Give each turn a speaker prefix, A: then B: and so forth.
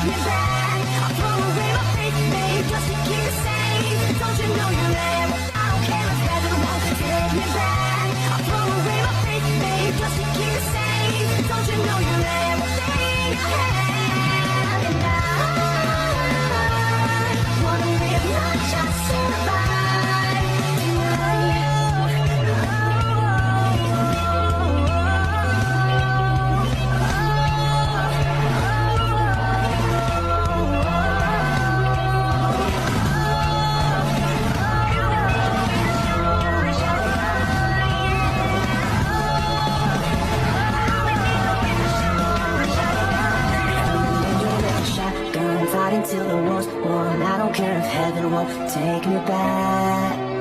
A: me back. I'll throw away my faith, babe, just to keep you safe. Don't you know you're everything? I don't care if heaven won't take me back. I'll throw away my faith, babe, just to keep you safe. Don't you know you're everything I have? And I wanna live, not just survive. Fighting till the war's won. I don't care if heaven won't take me back.